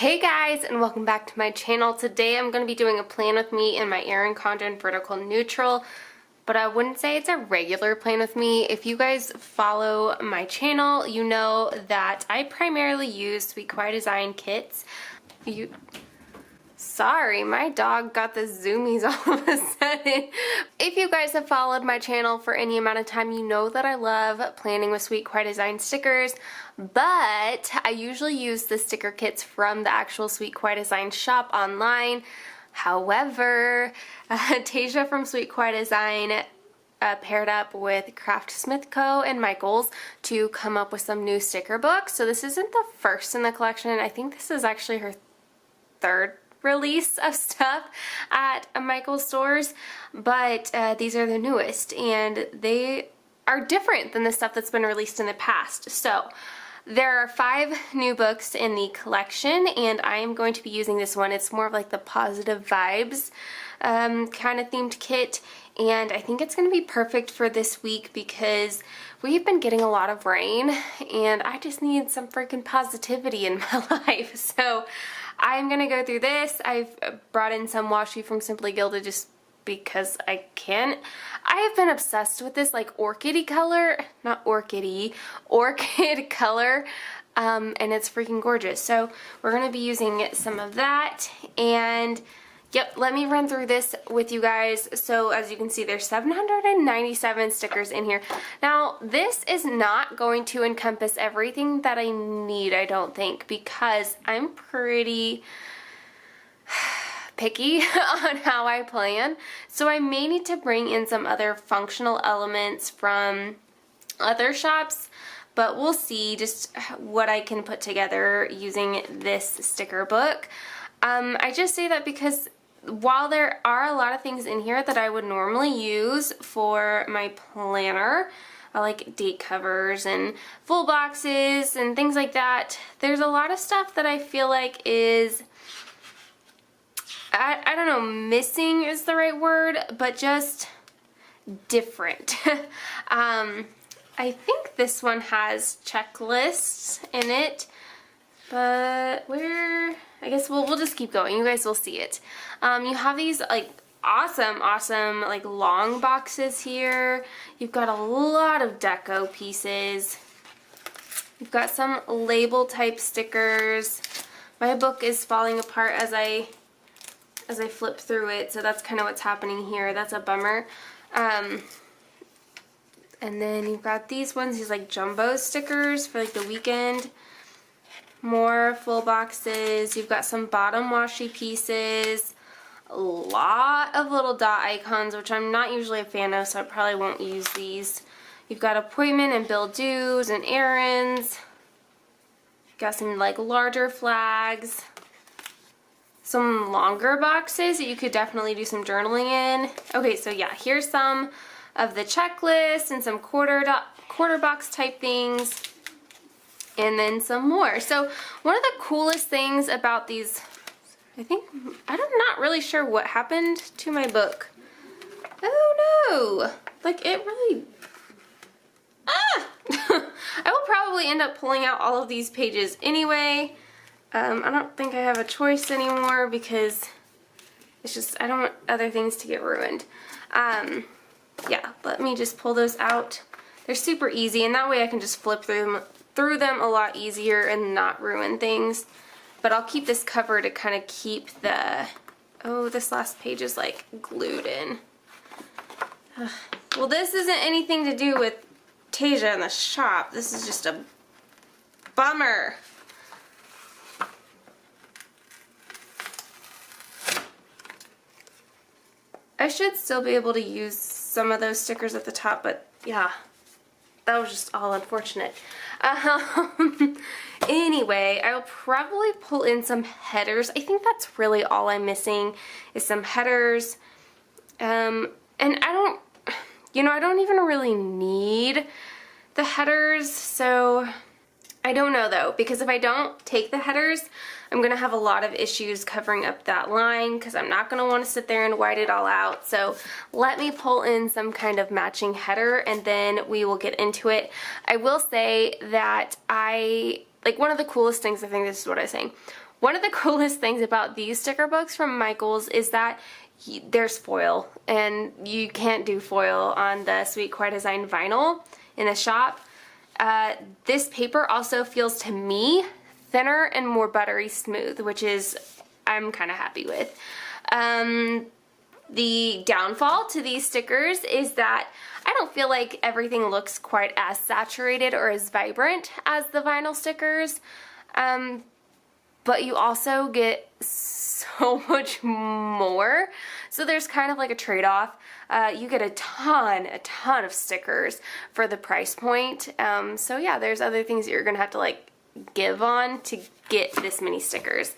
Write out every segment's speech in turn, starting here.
Hey guys, and welcome back to my channel. Today I'm going to be doing a plan with me in my Erin Condren Vertical Neutral, but I wouldn't say it's a regular plan with me. If you guys follow my channel, you know that I primarily use Sweet Kawaii design kits. Sorry, my dog got the zoomies all of a sudden. If you guys have followed my channel for any amount of time, you know that I love planning with Sweet Kawaii design stickers, but I usually use the sticker kits from the actual Sweet Kawaii design shop online. However, Tasia from Sweet Kawaii design paired up with Craftsmith Co. and Michaels to come up with some new sticker books. So this isn't the first in the collection. I think this is actually her third release of stuff at Michael's stores, but these are the newest and they are different than the stuff that's been released in the past. So there are 5 new books in the collection and I am going to be using this one. It's more of like the positive vibes kind of themed kit, and I think it's going to be perfect for this week because we've been getting a lot of rain and I just need some freaking positivity in my life. So I'm going to go through this. I've brought in some washi from Simply Gilded just because I can. I have been obsessed with this like orchid color, not orchid color, and it's freaking gorgeous. So we're going to be using some of that, and yep, let me run through this with you guys. So as you can see, there's 797 stickers in here. Now, this is not going to encompass everything that I need, I don't think, because I'm pretty picky on how I plan. So I may need to bring in some other functional elements from other shops, but we'll see just what I can put together using this sticker book. I just say that because while there are a lot of things in here that I would normally use for my planner, like date covers and full boxes and things like that, there's a lot of stuff that I feel like is, I don't know, missing is the right word, but just different. I think this one has checklists in it, but where, I guess we'll just keep going. You guys will see it. You have these like awesome like long boxes here. You've got a lot of deco pieces. You've got some label type stickers. My book is falling apart as I flip through it, so that's kind of what's happening here. That's a bummer. And then you've got these ones, these like jumbo stickers for like the weekend. More full boxes. You've got some bottom washi pieces. A lot of little dot icons, which I'm not usually a fan of, so I probably won't use these. You've got appointment and bill dues and errands. Got some like larger flags. Some longer boxes that you could definitely do some journaling in. Okay, so yeah, here's some of the checklist and some quarter box type things, and then some more. So one of the coolest things about these, I'm not really sure what happened to my book. Oh no, like it really, I will probably end up pulling out all of these pages anyway. I don't think I have a choice anymore because it's just, I don't want other things to get ruined. Yeah, let me just pull those out. They're super easy, and that way I can just flip through them a lot easier and not ruin things. But I'll keep this cover to kind of keep the, oh, this last page is like glued in. Well, this isn't anything to do with Tasia in the shop. This is just a bummer. I should still be able to use some of those stickers at the top, but yeah, that was just all unfortunate. Anyway, I'll probably pull in some headers. I think that's really all I'm missing is some headers. And I don't even really need the headers, so I don't know though, because if I don't take the headers, I'm going to have a lot of issues covering up that line because I'm not going to want to sit there and white it all out. So let me pull in some kind of matching header and then we will get into it. I will say that like one of the coolest things, I think this is what I was saying, One of the coolest things about these sticker books from Michaels is that there's foil, and you can't do foil on the Sweet Kawaii Design vinyl in the shop. This paper also feels to me thinner and more buttery smooth, which is I'm kind of happy with. The downfall to these stickers is that I don't feel like everything looks quite as saturated or as vibrant as the vinyl stickers, but you also get so much more. So there's kind of like a trade-off. You get a ton of stickers for the price point. So yeah, there's other things that you're gonna have to like give on to get this many stickers.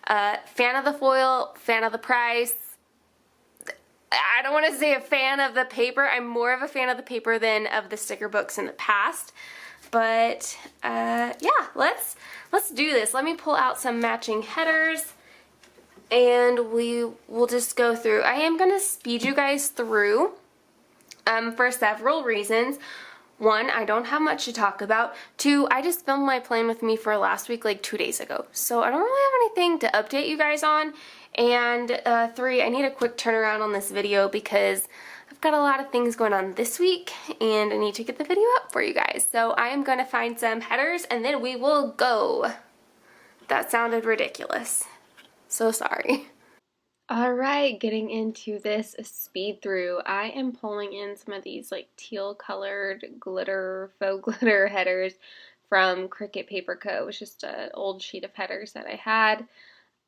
Fan of the foil, fan of the price. I don't want to say a fan of the paper. I'm more of a fan of the paper than of the sticker books in the past. But yeah, let's do this. Let me pull out some matching headers and we will just go through. I am going to speed you guys through for several reasons. One, I don't have much to talk about. Two, I just filmed my plan with me for last week like 2 days ago. So I don't really have anything to update you guys on. And three, I need a quick turnaround on this video because I've got a lot of things going on this week and I need to get the video up for you guys. So I am going to find some headers and then we will go. That sounded ridiculous. So sorry. Alright, getting into this speed through, I am pulling in some of these like teal colored glitter, faux glitter headers from Cricut Paper Co. It was just an old sheet of headers that I had.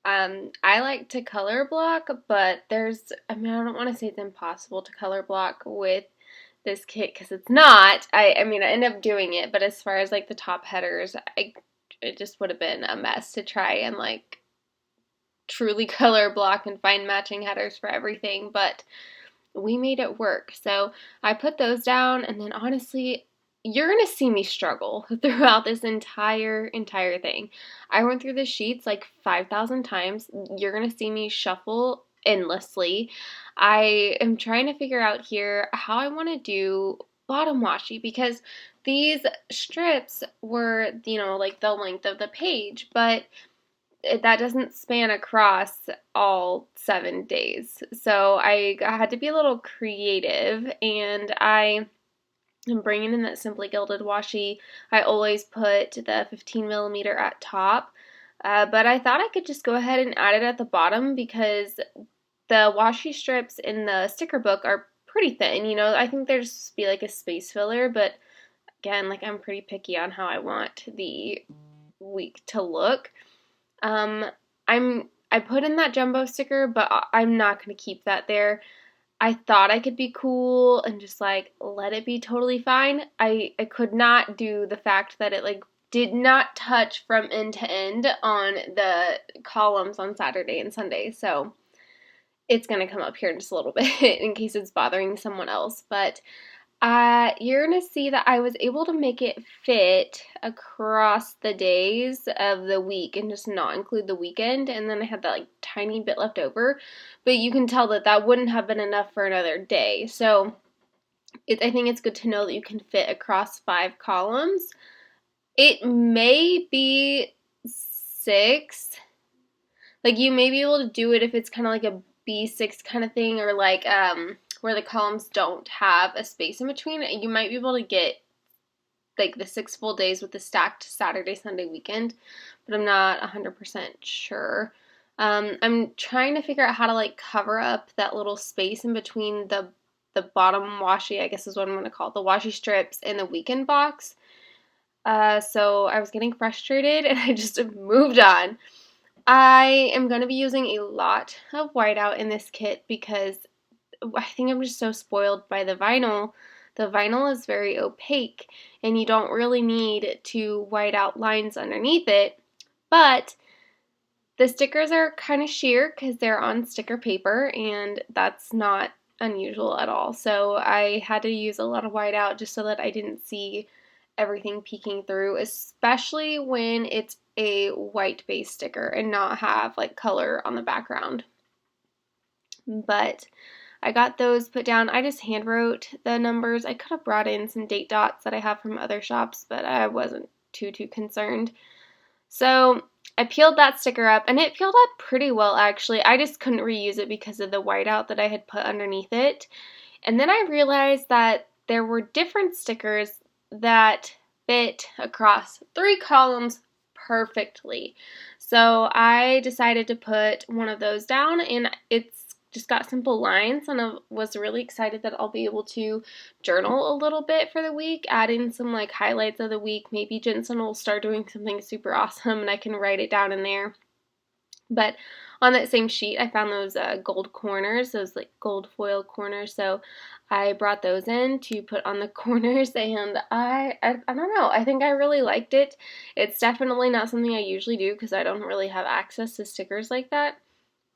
I like to color block, but I don't want to say it's impossible to color block with this kit because it's not. I end up doing it, but as far as like the top headers, it just would have been a mess to try and like truly color block and find matching headers for everything, but we made it work. So I put those down, and then honestly, you're gonna see me struggle throughout this entire thing. I went through the sheets like 5,000 times. You're gonna see me shuffle endlessly. I am trying to figure out here how I want to do bottom washi because these strips were, like the length of the page, but that doesn't span across all 7 days. So I had to be a little creative, and I'm bringing in that Simply Gilded washi. I always put the 15 millimeter at top, but I thought I could just go ahead and add it at the bottom because the washi strips in the sticker book are pretty thin. I think there's supposed to be like a space filler, but again, like I'm pretty picky on how I want the week to look. I put in that jumbo sticker, but I'm not going to keep that there. I thought I could be cool and just like let it be totally fine. I could not do the fact that it like did not touch from end to end on the columns on Saturday and Sunday. So it's going to come up here in just a little bit in case it's bothering someone else. But you're going to see that I was able to make it fit across the days of the week and just not include the weekend. And then I had that like tiny bit left over. But you can tell that that wouldn't have been enough for another day. So I think it's good to know that you can fit across 5 columns. It may be 6. Like you may be able to do it if it's kind of like a B6 kind of thing, or like where the columns don't have a space in between. You might be able to get like the 6 full days with the stacked Saturday, Sunday weekend, but I'm not 100% sure. I'm trying to figure out how to like cover up that little space in between the bottom washi, I guess is what I'm going to call it, the washi strips and the weekend box. So I was getting frustrated and I just moved on. I am going to be using a lot of whiteout in this kit because I think I'm just so spoiled by the vinyl. The vinyl is very opaque and you don't really need to white out lines underneath it, but the stickers are kind of sheer because they're on sticker paper and that's not unusual at all. So I had to use a lot of whiteout just so that I didn't see everything peeking through, especially when it's a white base sticker and not have like color on the background. But I got those put down. I just hand wrote the numbers. I could have brought in some date dots that I have from other shops, but I wasn't too concerned. So I peeled that sticker up, and it peeled up pretty well, actually. I just couldn't reuse it because of the whiteout that I had put underneath it. And then I realized that there were different stickers that fit across 3 columns perfectly. So I decided to put one of those down, and it's just got simple lines, and I was really excited that I'll be able to journal a little bit for the week, add in some like highlights of the week. Maybe Jensen will start doing something super awesome and I can write it down in there. But on that same sheet, I found those gold corners, those like gold foil corners. So I brought those in to put on the corners, and I don't know. I think I really liked it. It's definitely not something I usually do because I don't really have access to stickers like that.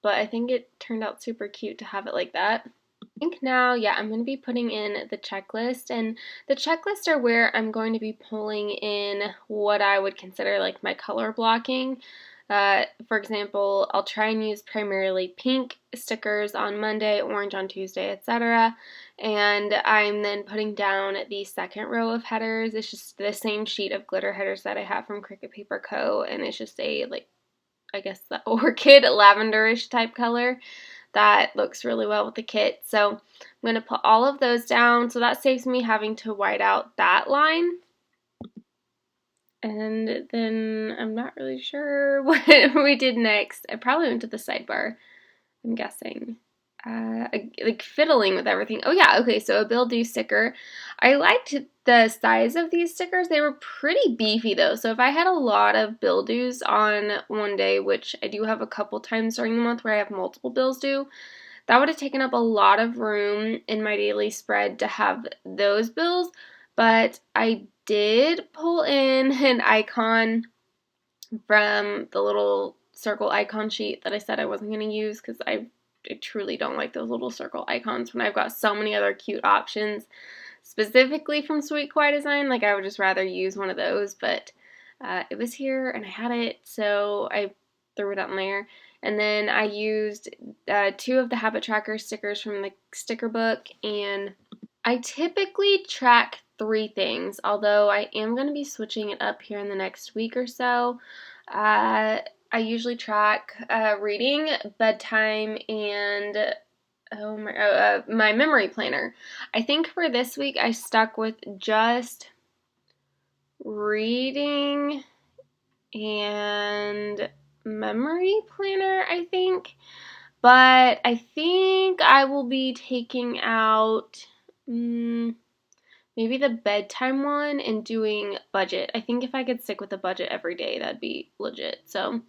But I think it turned out super cute to have it like that. I think now, yeah, I'm going to be putting in the checklist, and the checklists are where I'm going to be pulling in what I would consider like my color blocking. For example, I'll try and use primarily pink stickers on Monday, orange on Tuesday, etc. And I'm then putting down the second row of headers. It's just the same sheet of glitter headers that I have from Cricut Paper Co. And it's just a like, I guess the orchid lavenderish type color that looks really well with the kit. So I'm going to put all of those down. So that saves me having to white out that line. And then I'm not really sure what we did next. I probably went to the sidebar, I'm guessing. Like fiddling with everything. Oh yeah, okay, so a Bill Do sticker. I liked the size of these stickers. They were pretty beefy though, so if I had a lot of Bill Do's on one day, which I do have a couple times during the month where I have multiple bills due, that would have taken up a lot of room in my daily spread to have those bills, but I did pull in an icon from the little circle icon sheet that I said I wasn't going to use because I truly don't like those little circle icons when I've got so many other cute options, specifically from Sweet Kawaii Design. Like, I would just rather use one of those, but it was here and I had it, so I threw it on there. And then I used 2 of the Habit Tracker stickers from the sticker book, and I typically track 3 things, although I am going to be switching it up here in the next week or so. I usually track reading, bedtime, and my memory planner. I think for this week I stuck with just reading and memory planner, I think. But I think I will be taking out maybe the bedtime one and doing budget. I think if I could stick with a budget every day, that'd be legit. So,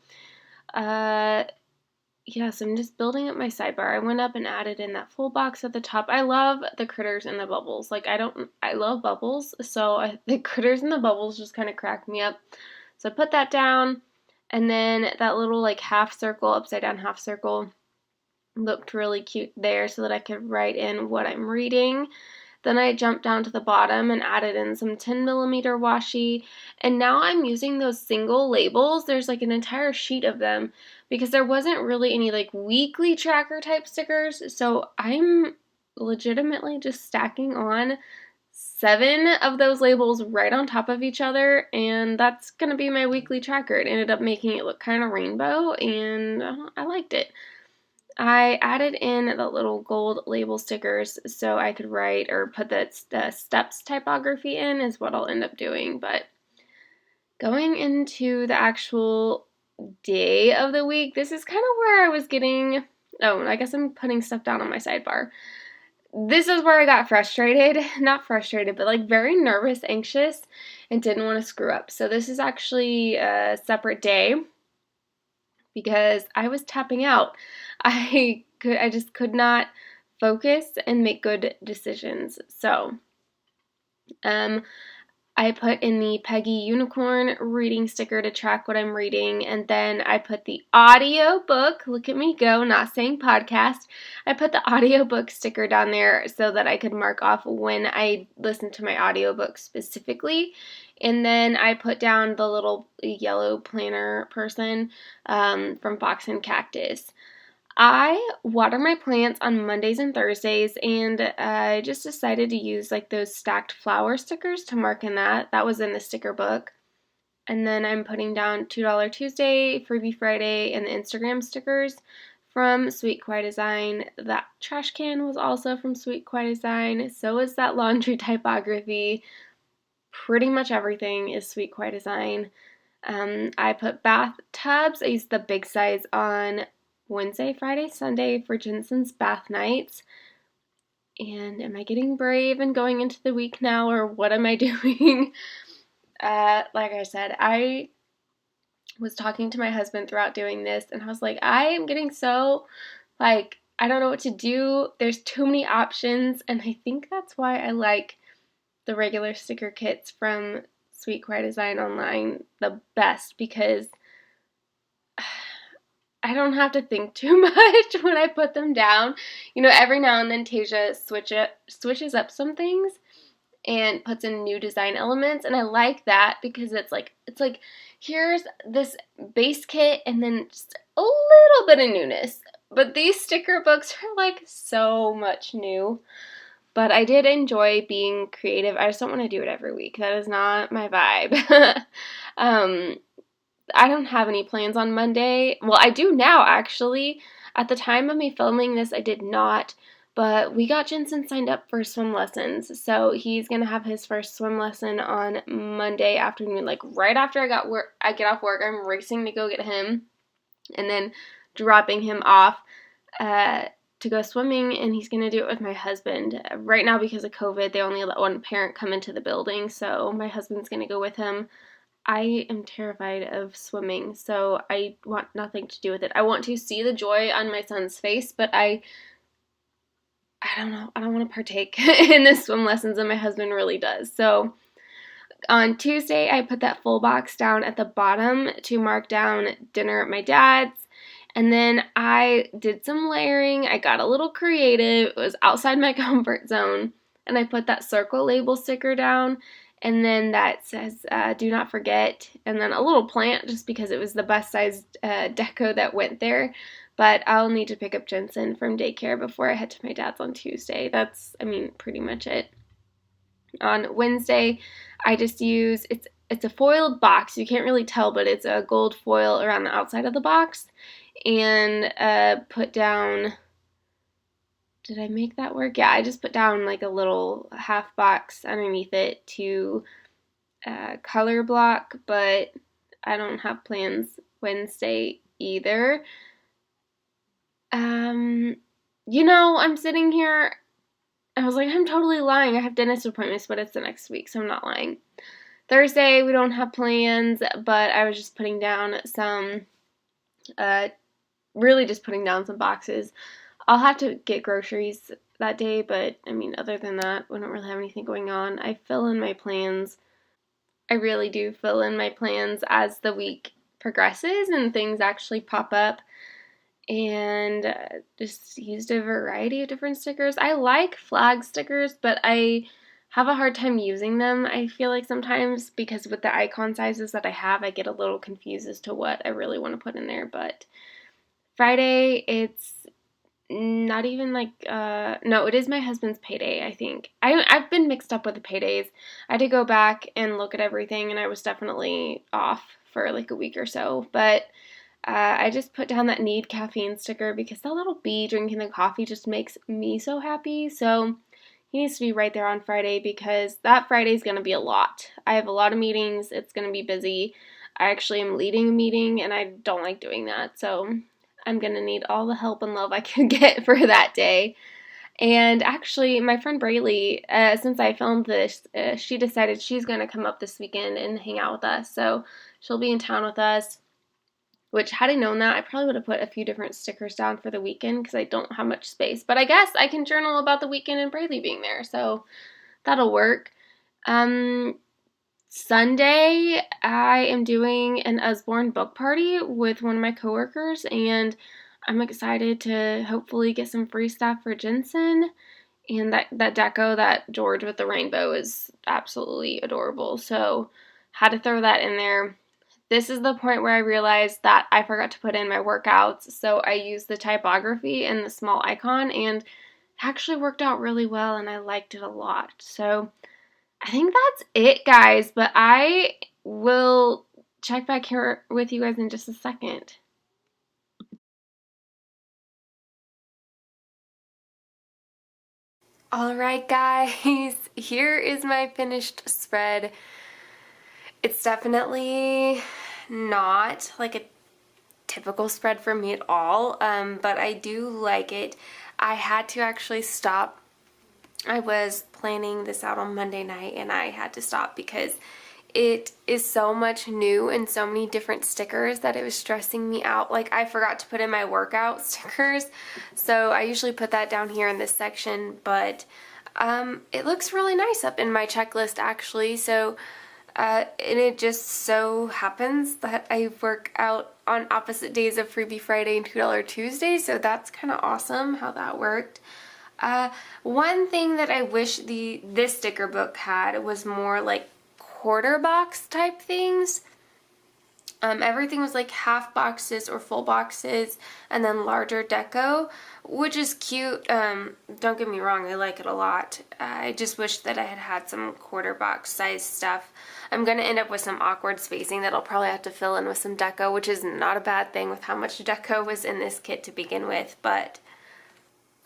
yeah, so I'm just building up my sidebar. I went up and added in that full box at the top. I love the critters and the bubbles. Like, I love bubbles, so the critters and the bubbles just kind of crack me up. So I put that down, and then that little like half circle, upside down half circle, looked really cute there so that I could write in what I'm reading. Then I jumped down to the bottom and added in some 10mm washi, and now I'm using those single labels. There's like an entire sheet of them because there wasn't really any like weekly tracker type stickers, so I'm legitimately just stacking on 7 of those labels right on top of each other, and that's gonna be my weekly tracker. It ended up making it look kind of rainbow, and I liked it. I added in the little gold label stickers so I could write or put the steps typography in is what I'll end up doing. But going into the actual day of the week, this is kind of where I was getting, oh, I guess I'm putting stuff down on my sidebar. This is where I got frustrated, not frustrated, but like very nervous, anxious, and didn't want to screw up. So this is actually a separate day because I was tapping out. I just could not focus and make good decisions. So, I put in the Peggy Unicorn reading sticker to track what I'm reading, and then I put the audio book, look at me go, not saying podcast, I put the audiobook sticker down there so that I could mark off when I listened to my audiobook specifically, and then I put down the little yellow planner person from Fox and Cactus. I water my plants on Mondays and Thursdays, and I just decided to use like those stacked flower stickers to mark in that. That was in the sticker book. And then I'm putting down $2 Tuesday, Freebie Friday, and the Instagram stickers from Sweet Kawaii Design. That trash can was also from Sweet Kawaii Design. So is that laundry typography. Pretty much everything is Sweet Kawaii Design. I put bathtubs. I used the big size on Wednesday, Friday, Sunday for Jensen's bath nights. And am I getting brave and going into the week now, or what am I doing? Like I said, I was talking to my husband throughout doing this, and I was like, I am getting so, like, I don't know what to do. There's too many options, and I think that's why I like the regular sticker kits from Sweet Kawaii Design online the best, because I don't have to think too much when I put them down. You know, every now and then Tasia switches up some things and puts in new design elements, and I like that because it's like here's this base kit and then just a little bit of newness. But these sticker books are like so much new. But I did enjoy being creative. I just don't want to do it every week. That is not my vibe. I don't have any plans on Monday. Well, I do now, actually. At the time of me filming this, I did not. But we got Jensen signed up for swim lessons. So he's going to have his first swim lesson on Monday afternoon. Like, right after I get off work, I'm racing to go get him. And then dropping him off to go swimming. And he's going to do it with my husband. Right now, because of COVID, they only let one parent come into the building. So my husband's going to go with him. I am terrified of swimming, so I want nothing to do with it. I want to see the joy on my son's face, but I don't know. I don't want to partake in the swim lessons, and my husband really does. So on Tuesday, I put that full box down at the bottom to mark down dinner at my dad's. And then I did some layering. I got a little creative. It was outside my comfort zone. And I put that circle label sticker down. And then that says, do not forget. And then a little plant, just because it was the best sized deco that went there. But I'll need to pick up Jensen from daycare before I head to my dad's on Tuesday. That's, pretty much it. On Wednesday, I just use, it's a foiled box. You can't really tell, but it's a gold foil around the outside of the box. And put down, did I make that work? Yeah, I just put down like a little half box underneath it to color block, but I don't have plans Wednesday either. I'm sitting here, I was like, I'm totally lying. I have dentist appointments, but it's the next week, so I'm not lying. Thursday, we don't have plans, but I was just putting down some, really just putting down some boxes. I'll have to get groceries that day, but other than that, we don't really have anything going on. I fill in my plans. I really do fill in my plans as the week progresses and things actually pop up. And just used a variety of different stickers. I like flag stickers, but I have a hard time using them. I feel like sometimes, because with the icon sizes that I have, I get a little confused as to what I really want to put in there. But Friday, it's not even like, no, it is my husband's payday, I think. I've been mixed up with the paydays. I had to go back and look at everything, and I was definitely off for like a week or so. But I just put down that need caffeine sticker because that little bee drinking the coffee just makes me so happy. So he needs to be right there on Friday, because that Friday is going to be a lot. I have a lot of meetings. It's going to be busy. I actually am leading a meeting, and I don't like doing that. So I'm going to need all the help and love I can get for that day. And actually, my friend Braylee, since I filmed this, she decided she's going to come up this weekend and hang out with us. So she'll be in town with us. Which, had I known that, I probably would have put a few different stickers down for the weekend because I don't have much space. But I guess I can journal about the weekend and Braylee being there, so that'll work. Sunday, I am doing an Usborne book party with one of my coworkers, and I'm excited to hopefully get some free stuff for Jensen. And that deco, that George with the rainbow, is absolutely adorable, so had to throw that in there. This is the point where I realized that I forgot to put in my workouts, so I used the typography and the small icon, and it actually worked out really well, and I liked it a lot. So I think that's it, guys, but I will check back here with you guys in just a second. Alright guys, here is my finished spread. It's definitely not like a typical spread for me at all, but I do like it. I had to actually stop. I was planning this out on Monday night and I had to stop because it is so much new and so many different stickers that it was stressing me out. Like, I forgot to put in my workout stickers, so I usually put that down here in this section, but it looks really nice up in my checklist actually. So and it just so happens that I work out on opposite days of Freebie Friday and $2 Tuesday, so that's kind of awesome how that worked. One thing that I wish this sticker book had was more like quarter box type things. Everything was like half boxes or full boxes and then larger deco, which is cute. Don't get me wrong, I like it a lot. I just wish that I had had some quarter box size stuff. I'm going to end up with some awkward spacing that I'll probably have to fill in with some deco, which is not a bad thing with how much deco was in this kit to begin with, but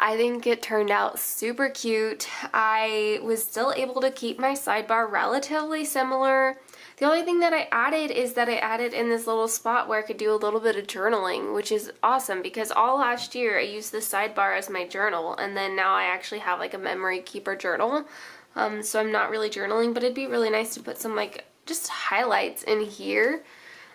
I think it turned out super cute. I was still able to keep my sidebar relatively similar. The only thing that I added is that I added in this little spot where I could do a little bit of journaling, which is awesome because all last year I used the sidebar as my journal, and then now I actually have like a memory keeper journal. So I'm not really journaling, but it'd be really nice to put some like just highlights in here.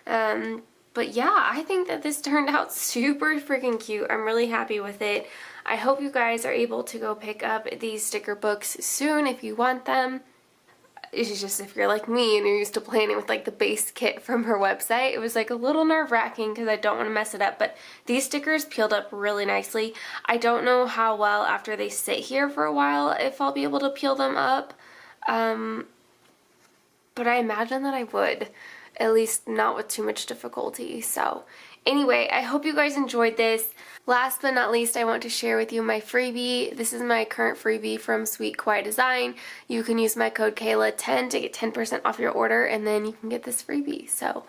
But yeah, I think that this turned out super freaking cute. I'm really happy with it. I hope you guys are able to go pick up these sticker books soon if you want them. It's just if you're like me and you're used to planning with like the base kit from her website, it was like a little nerve-wracking because I don't want to mess it up, but these stickers peeled up really nicely. I don't know how well after they sit here for a while if I'll be able to peel them up, but I imagine that I would, at least not with too much difficulty. So anyway, I hope you guys enjoyed this. Last but not least, I want to share with you my freebie. This is my current freebie from Sweet Kawaii Design. You can use my code Kayla10 to get 10% off your order, and then you can get this freebie. So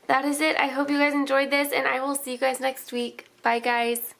that is it. I hope you guys enjoyed this, and I will see you guys next week. Bye, guys.